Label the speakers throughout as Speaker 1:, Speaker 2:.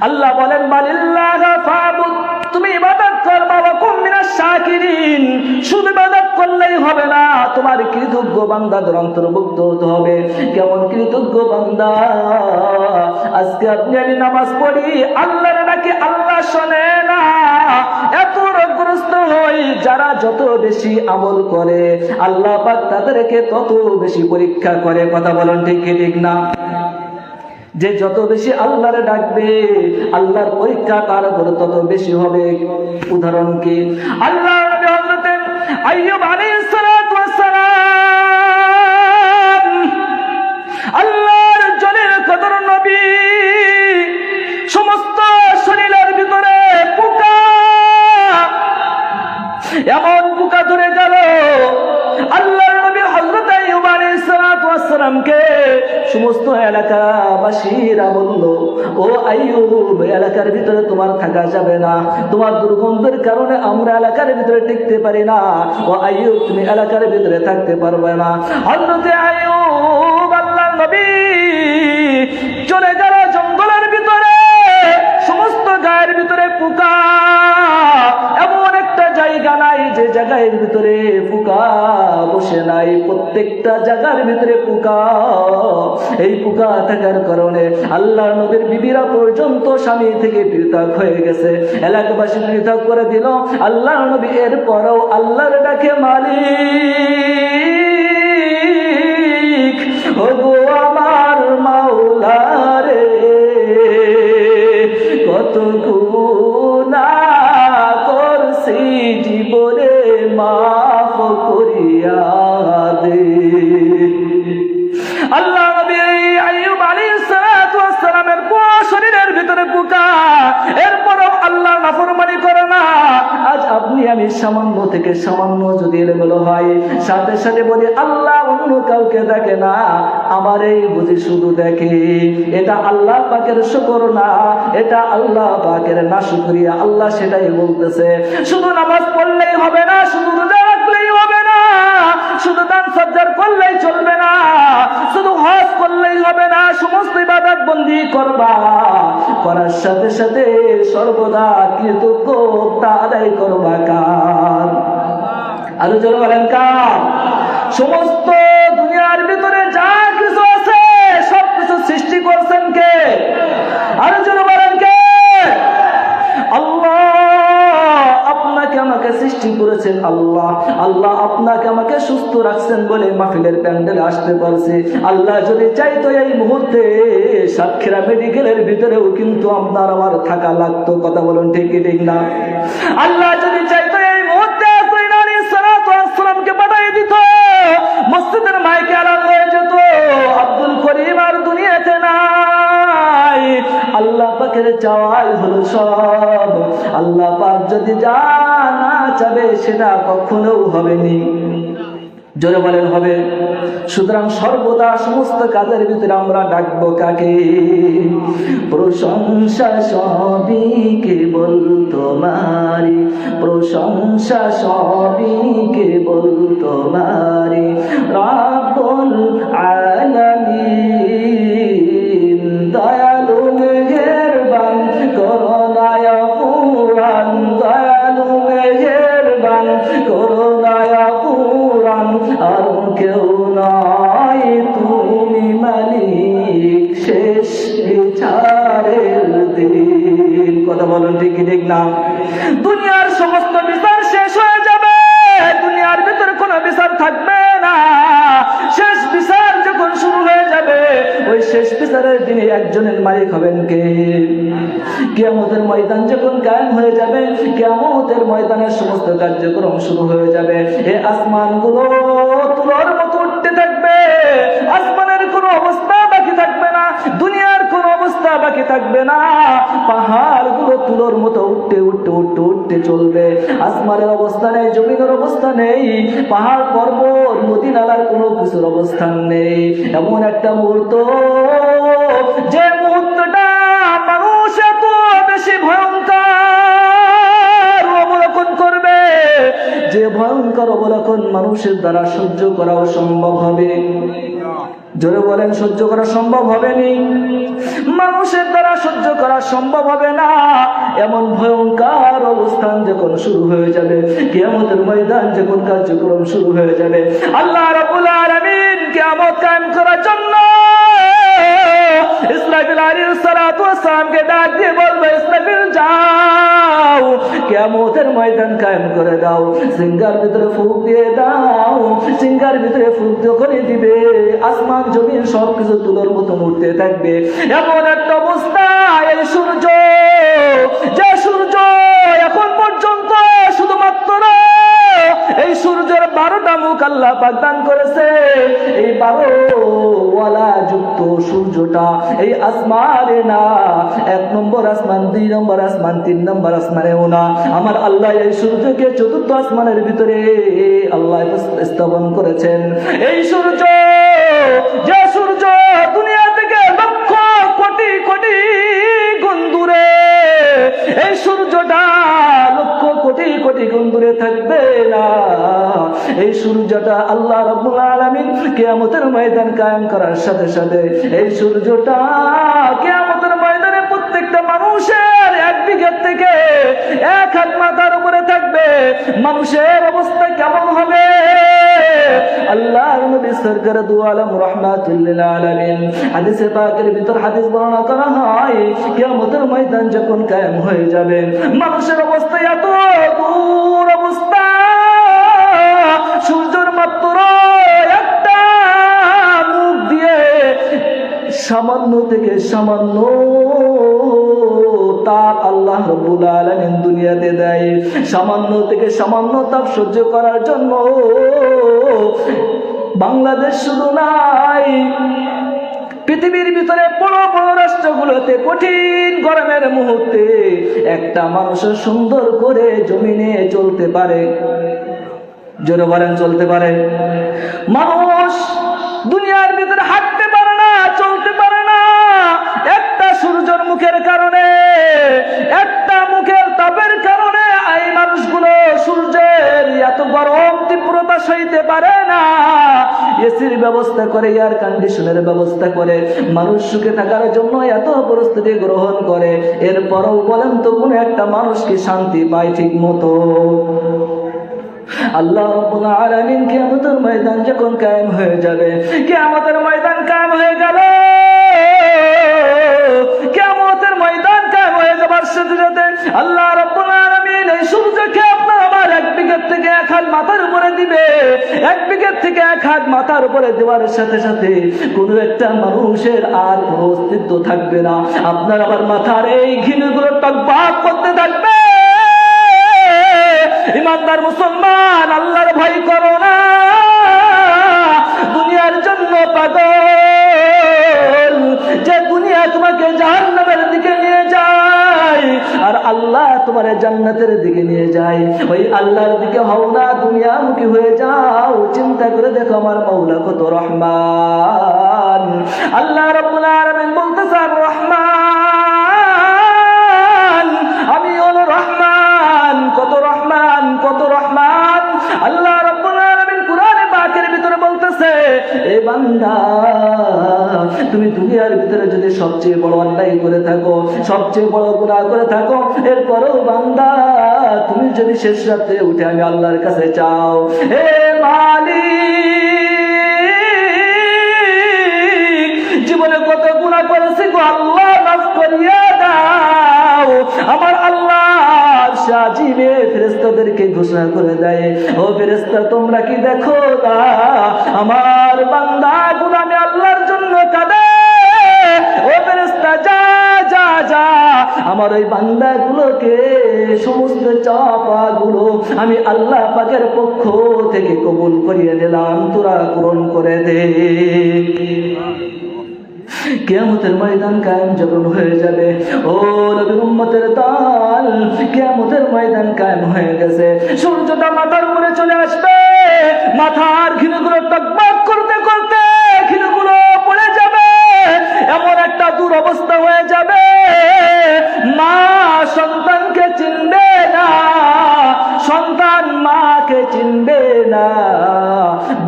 Speaker 1: আল্লাহ বলেন বালিল্লাহি ফাবুদ, তুমি ইবাদত করবা ওয়া কুম মিনাশ শাকিরিন। শুধু ইবাদত করলেই হবে না, তোমার কৃতজ্ঞ বান্দাদের অন্তর্ভুক্ত হতে হবে। কেমন কৃতজ্ঞ বান্দা? আজকে আপনি আমি নামাজ পড়ি, আল্লাহর নাকি আল্লাহ শোনে না, এত রোগগ্রস্ত হই। যারা যত বেশি আমল করে আল্লাহ পাক তাদেরকে তত বেশি পরীক্ষা করে। কথা বলেন ঠিক কি ঠিক না? যে যত বেশি আল্লাহরে ডাকবে আল্লাহর পরীক্ষা তার উপর তত বেশি হবে। উদাহরণ কি? আল্লাহ নবী হযরত আইয়ুব আলাইহিস সালাতু ওয়াস সালাম, আল্লাহর জলিল কদর নবী, সমস্ত শরীরের ভিতরে পোকা, এমন পোকা ধরে গেল। আল্লাহর নবী হযরত আইয়ুব আলাইহিস সালাতু ওয়াস সালামকে সমস্ত এলাকাবাসীরা বলল, ও আইয়ুব, এলাকার ভিতরে তোমার থাকা যাবে না, তোমার দুর্গন্ধের কারণে আমরা এলাকার ভিতরে টিকতে পারি না। ও আইয়ুব, তুমি এলাকার ভিতরে থাকতে পারবে না। হযরত আইয়ুব আল্লাহর নবী চলে গেল জঙ্গলের ভিতরে, সমস্ত গায়ের ভিতরে পোকা। এমন একটা জায়গা নাই যে জায়গার ভিতরে পোকা বসে নাই, প্রত্যেকটা জায়গার ভিতরে পোকা। এই পোকা থাকার কারণে আল্লাহর নবীর বিবিরা পর্যন্ত স্বামী থেকে পৃথক হয়ে গেছে, এলাকাবাসী পৃথক করে দিল। আল্লাহর নবী এরপরও আল্লাহর ডাকে মালিক, ওগো আমার মাওলা রে, কত গুনাহ করছি জীবনে, মাফ করিয়া দে। আল্লাহ নবী আইয়ুব আলাইহিস সালাতু ওয়াস সালামের শরীরের ভিতরে পোকা, এরপরও আল্লাহ নাফরমানি করে না। আজ আপনি আমি সামান্য থেকে সামান্য যদি এলোমেলো হয়, সাথে সাথে বলি আল্লাহ অন্য কাউকে দেখে না, আমার এই বুঝি শুধু দেখে। এটা আল্লাহ পাকের শুকর না, এটা আল্লাহ পাকের নাশুকরিয়া। আল্লাহ সেটাই বলতেছে। শুধু নামাজ পড়লেই হবে না, শুধু রোজা রাখলেই হবে না, শুধু দান সদকা করলেই চলবে না, শুধু হজ করলেই হবে না, সমস্ত ইবাদত বন্দি করবা, করার সাথে সাথে সর্বদা কৃতজ্ঞতা আদায় করবা কার? আরো জোরে বলেন কার? সমস্ত দুনিয়ার ভিতরে যা কিছু আছে সবকিছু সৃষ্টি করছেন কে? আরো জোরে বলেন কে? আল্লাহ আপনাকে আমাকে সৃষ্টি করেছেন আল্লাহ। আল্লাহ আপনাকে আমাকে সুস্থ রাখছেন বলে মাহফিলের প্যান্ডেলে আসতে পারছি। আল্লাহ যদি চাইতো এই মুহূর্তে সাতক্ষীরা মেডিকেলের ভিতরেও কিন্তু আপনার আমার থাকা লাগতো। কথা বলুন ঠিক কি ঠিক না? আল্লাহ যদি চাইতো এই মুহূর্তে সালামকে পাঠিয়ে দিত, মসজিদের মাইকে আলাদা হয়ে যেত, আব্দুল করিম আর দুনিয়াতে নাই। আল্লাহ পাকের চাওয়াই হলো সব। আল্লাহ পাক যদি যা না চাবে সেটা কখনো হবেনি। জোরে বলেন হবে। সুতরাং সর্বদা সমস্ত কাজের ভিতরে আমরা ডাকবো কাকে? প্রশংসা সবই কেবল তোমারি, প্রশংসা সবই কেবল তোমারি, রাব্বুল আলামিন। দয়ালু মেহেরবান করুণায় পুরান, দয়ালু মেহেরবান করুণায় পুরান, আর কেউ নয় তুমি মালিক শেষ বিচারের দিন। কথা বলুন ঠিক কি ঠিক না? দুনিয়ার সমস্ত বিচার শেষ হয়ে যাবে, দুনিয়ার ভিতরে কোনো বিচার থাকবে না। শেষ বিচার যখন শুরু হয়ে যাবে, ওই শেষ বিচারের দিনে একজনের মালিক হবেন কে? কিয়ামতের ময়দান যখন কায়েম হয়ে যাবে, কিয়ামতের ময়দানের সমস্ত কার্যক্রম শুরু হয়ে যাবে। এই আসমানগুলো তুলোর মতো উঠতে থাকবে, আসমানের কোনো অবস্থা বাকি থাকবে না, দুনিয়ার কোনো অবস্থা বাকি থাকবে না। পাহাড়গুলো তুলোর মতো উঠতে উঠতে উঠতে উঠতে চলবে। আসমানের অবস্থা নেই, জমিনের অবস্থা নেই, পাহাড় পর্বত নদী নালার কোনো কিছুর অবস্থান নেই। এমন একটা মুহূর্ত, যে মুহূর্তটা মানুষ এত বেশি ভয়ঙ্কর অবলোকন করবে, যে ভয়ঙ্কর অবলোকন মানুষের দ্বারা সহ্য করাও সম্ভব হবে। জোরে বলেন, সহ্য করা সম্ভব হবে নি, মানুষের দ্বারা সহ্য করা সম্ভব হবে না। এমন ভয়ঙ্কর অবস্থান যখন শুরু হয়ে যাবে, কিয়ামতের ময়দান যখন কার্যক্রম শুরু হয়ে যাবে, আল্লাহ রাব্বুল আলামিন কিয়ামত কায়েম করার জন্য ইসরাফিল আলাইহিস সালাতু ওয়াস সালামকে ডাক দিয়ে বলবে, ইসরাফিল যাও কিয়ামতের ময়দান কায়েম করে দাও, সিংহার ভিতরে ফুঁক দিয়ে দাও। সিংহার ভিতরে ফুঁক যখনই দিবে, আসমান জমিন সবকিছু তুলোর মতো উঠতে থাকবে। এমন একটা অবস্থা, এই সূর্য, যে সূর্য এখন পর্যন্ত শুধুমাত্র এই সূর্যের 12টা মুখ আল্লাহ পাক দান করেছে, এই 12 ওয়ালা যুক্ত সূর্যটা এই আসমানে না, 1 নম্বর আসমান, 2 নম্বর আসমান, 3 নম্বর আসমানেও না। আমার আল্লাহ এই সূর্যকে 4র্থ আসমানের ভিতরে আল্লাহ স্থাপন করেছেন। এই সূর্য, যে সূর্য দুনিয়া থেকে লক্ষ কোটি কোটি গুণ দূরে, এই সূর্যটা লক্ষ কোটি কোটি গুণ দূরে থাকবে না। এই সূর্যটা আল্লাহ রাব্বুল আলামিন কিয়ামতের ময়দান কায়েম করার সাথে সাথে এই সূর্যটা কিয়ামতের ময়দানে প্রত্যেকটা মানুষের 1 বিঘা থেকে 1 হাত মাথার উপরে থাকবে। মানুষের অবস্থা কেমন হবে? আল্লাহর নবী সরকার দু আলম রাহমাতুল লিল আলামিন হাদিসে পাকের ভিতর হাদিস বর্ণনা করা হয়, কিয়ামতের ময়দান যখন কায়েম হয়ে যাবে, মানুষের অবস্থা এত দূর অবস্থা, সূর্যের মাত্র একটা মুখ দিয়ে সামান্য থেকে সামান্য তাপ আল্লাহ রাব্বুল আলামিন দুনিয়াতে দেয়। সামান্য থেকে সামান্য তাপ সহ্য করার জন্য বাংলাদেশ শুধু নাই, পৃথিবীর ভিতরে বড় বড় রাষ্ট্রগুলোতে কঠিন গরমের মুহূর্তে একটা মানুষ সুন্দর করে জমিনে চলতে পারে। জোরে বলেন, চলতে পারে? মানুষ দুনিয়ার ভিতরে হাঁটতে পারে না, চলতে পারে না, একটা সূর্যের মুখের কারণে, একটা মুখের তাপের কারণে এই মানুষগুলো সূর্যের এত গরম তীব্রতা সইতে পারে না। এসির ব্যবস্থা করে, এয়ার কন্ডিশনের ব্যবস্থা করে, মানুষ সুখে থাকার জন্য এত পরিস্থিতি গ্রহণ করে, এরপরও বলেন তো কোন একটা মানুষ কি শান্তি পায় ঠিক মতো? আল্লাহ রাব্বুল আলামিন কিয়ামতের ময়দান যখন কায়েম হয়ে যাবে, কিয়ামতের ময়দান কায়েম হয়ে গেল, কিয়ামতের ময়দান কায়েম হয়ে যাবার সাথে সাথে আল্লাহ রাব্বুল আলামিন এই সূর্যকে আপনার আমার 1 বিঘা থেকে 1 হাত মাথার উপরে দিবে। 1 বিঘা থেকে 1 হাত মাথার উপরে দেওয়ার সাথে সাথে কোনো একটা মানুষের আর কোনো অস্তিত্ব থাকবে না। আপনার আবার মাথার এই ঘিলগুলো টকবক করতে থাকবে। ইমানদার মুসলমান, আল্লাহর ভয় করো না, দুনিয়ার জন্য পাগল, যে দুনিয়া তোমাকে জাহান্নামের দিকে নিয়ে যায় আর আল্লাহ তোমার জান্নাতের দিকে নিয়ে যায়, ওই আল্লাহর দিকে হও না, দুনিয়ামুখী হয়ে যাও। চিন্তা করে দেখো আমার মাওলা কত রহমান। আল্লাহ রাব্বুল আলামিন বলতেছেন, রহমান, আমি হলো রহমান, কত রহমান, কত রহমান। আল্লাহ রাব্বুল আলামিন কুরআনে পাকের ভিতরে বলতেছে, এ বান্দা, তুমি দুনিয়ার ভিতরে যদি সবচেয়ে বড় অন্যায় করে থাকো, সবচেয়ে বড় গুনাহ করে থাকো, এরপরও বান্দা তুমি যদি শেষ রাতে উঠে আমি আল্লাহর কাছে চাও, হে মালিক, জীবনে কত গুনাহ করেছি গো আল্লাহ, মাফ করিয়ে দাও। আমার আল্লাহ সাজিবে ফেরেশতাদেরকে ঘোষণা করে দেয়, ও ফেরেশতা তোমরা কি দেখো না আমার বান্দা গুনাহে আল্লাহর জন্য কাঁদে? ও ফেরেশতা যা যা যা, আমার ওই বান্দাগুলোকে সমস্ত চাপাগুলো আমি আল্লাহ পাকের পক্ষ থেকে কবুল করিয়ে দিলাম, তোরা পূরণ করে দে। কিয়ামতের ময়দান কায়েম যখন হয়ে যাবে, ও নবীর উম্মতের দল, কিয়ামতের ময়দান কায়েম হয়ে গেছে, সূর্যটা মাথার উপরে চলে আসবে, মাথার ঘিলুগুলো টকবক করতে করতে ঘিলুগুলো পড়ে যাবে, এমন একটা দুরবস্থা হয়ে যাবে, মা সন্তানকে চিনবে না, সন্তান মাকে চিনবে না,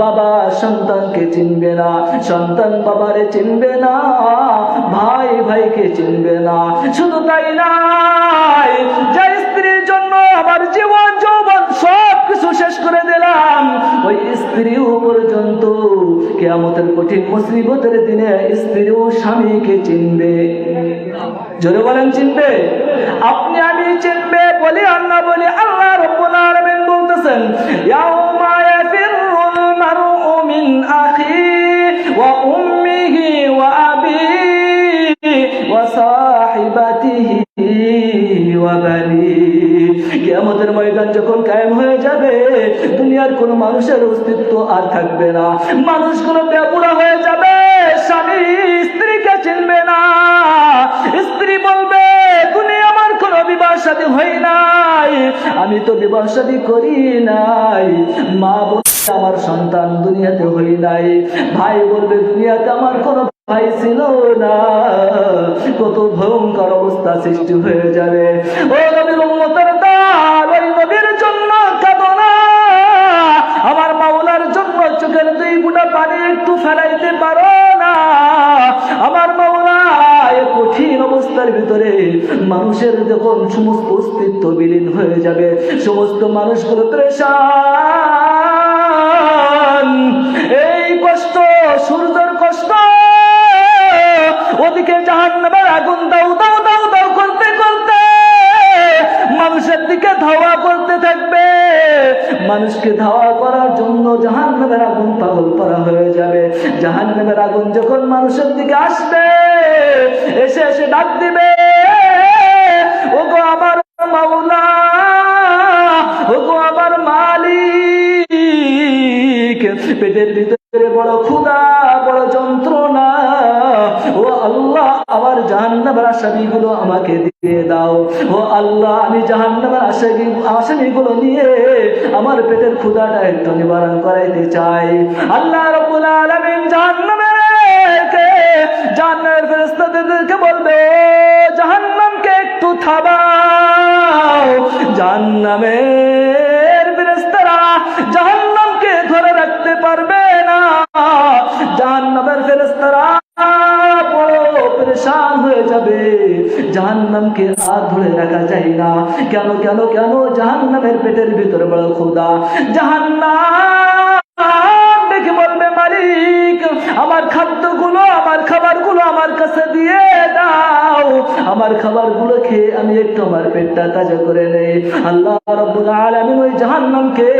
Speaker 1: বাবা সন্তানকে চিনবে না, সন্তান বাবারে চিনবে না, ভাই ভাইকে চিনবে না। শুধু তাই নাই, যে স্ত্রীর জন্য আমার জীবন যৌবন সব কিছু শেষ করে দিলাম, ওই স্ত্রীও পর্যন্ত কিয়ামতের কঠিন মুসিবতের দিনে স্ত্রীও স্বামীকে চিনবে। জোরে বলেন চিনবে? আপনি আমি চিনবে বলি আর না বলি, আল্লাহ রাব্বুল আলামিন বলতেছেন, ইয়াউমা ইয়াফিরুল মারউ মিন আখিহি ওয়া উম্মিহি ওয়া আবিহি ওয়া সাহিবাতিহি ওয়া বানিহি। কিয়ামতের ময়দান যখন কায়েম হয়ে যাবে, দুনিয়ার কোন মানুষের অস্তিত্ব আর থাকবে না, মানুষগুলো বেপরোয়া হয়ে যাবে, স্বামী স্ত্রীকে চিনবে না। স্ত্রী বলবে, দুনিয়া আমার কোন বিবাহ শাদী হয় নাই, আমি তো বিবাহ শাদী করি নাই। মা বলবে, আমার সন্তান দুনিয়াতে হই নাই। ভাই বলবে, দুনিয়াতে আমার কোন ভাই ছিল না। কত ভয়ঙ্কর অবস্থা সৃষ্টি হয়ে যাবে। ও নবীর উম্মতের দল, ওই নবীর জন্য কাঁদো না। আমার মাওলার জন্য চোখের দুই ফোঁটা পানি একটু ফেলাইতে পারো না। আমার মাওলা এই কঠিন অবস্থার ভিতরে মানুষের যখন সমস্ত অস্তিত্ব বিলীন হয়ে যাবে, সমস্ত মানুষগুলো পেরেশান, এই কষ্ট, সূর্যের কষ্ট, ওদিকে জাহান্নামের আগুন দাউ দাউ দাউ দাউ করতে করতে মানুষের দিকে ধাওয়া করতে থাকবে। মানুষকে ধাওয়া করার জন্য জাহান্নামের আগুন পাগল করা হয়ে যাবে। জাহান্নামের আগুন যখন মানুষের দিকে আসবে, এসে এসে ডাক দিবে, ওগো আমার মাওলা, ওগো আমার মালিক, পেটের ভিতরে বড় ক্ষুধা, বড় যন্ত্রণা, ও আল্লাহ আমার জাহান্নামের আসামিগুলো আমাকে দিয়ে দাও। ও আল্লাহ, আমি জাহান্নামের আসামিগুলো নিয়ে আমার পেটের ক্ষুধাটা একটু নিবারণ করাইতে চাই। আল্লাহ রাব্বুল আলামিন জাহান্নামের ফেরেশতাদেরকে বলবে, জাহান্নামকে একটু থামাও। জাহান্নামের ফেরেশতারা জাহান্নামকে ধরে রাখতে পারবে না। জাহান্নামের ফেরেশতারা বড় পেরেশান হয়ে যাবে, জাহান্নামকে আর ধরে রাখা যায় না। কেন কেন কেন? জাহান্নামের পেটের ভিতরে বড় ক্ষুধা। জাহান্নাম দেখে বলবে, মালিক, আমার খাদ্যগুলো, আমার খাবারগুলো আমার কাছে দিয়ে দাও, আমার খাবারগুলো খেয়ে আমি একটু আমার পেটটা তাজা করে নেই। আল্লাহ রাব্বুল আলামিন ওই জাহান্নামকে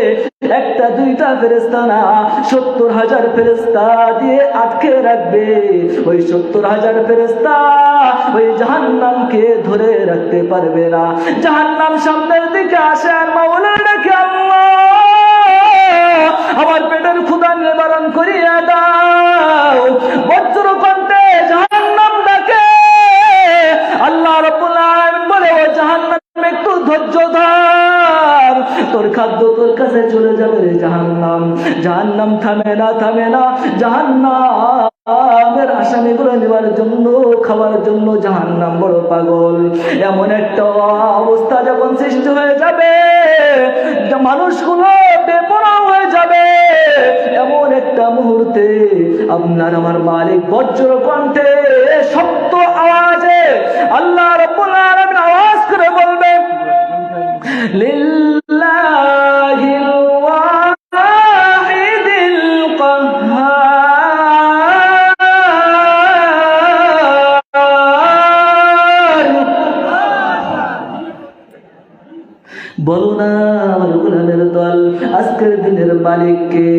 Speaker 1: একটা দুইটা ফেরেশতা না, 70,000 ফেরেশতা দিয়ে আটকে রাখবে। ওই 70,000 ফেরেশতা ওই জাহান্নামকে ধরে রাখতে পারবে না। জাহান্নাম সামনের দিকে আসে আর মাওলা ডাকে, আল্লাহ আমার পেটের ক্ষুধা নিবারণ করিয়া দাও। বজ্র কণ্ঠে জাহান্নাম ডাকে। আল্লাহ রাব্বুল আলামিন বলে, ও জাহান্নাম একটু ধৈর্য ধর, তোর খাদ্য তোর কাছে চলে যাবে রে জাহান্নাম। জাহান্নাম থামে না, থামে না। জাহান্নামের আসামিগুলো নেওয়ার জন্য, খাওয়ার জন্য জাহান্নাম বড় পাগল। এমন একটা অবস্থা যখন সৃষ্টি হয়ে যাবে, মানুষগুলো বেপরোয়া হয়ে যাবে, এমন একটা মুহূর্তে আপনার আমার মালিক বজ্র কণ্ঠে, শব্দ আওয়াজে আল্লাহ রাব্বুল আলামিন আওয়াজ করে বলবে, লিল্লাহিল ওয়াহিদিল কাহ্হার। বলো না আমার গোলামের দল, আজকের দিনের মালিককে।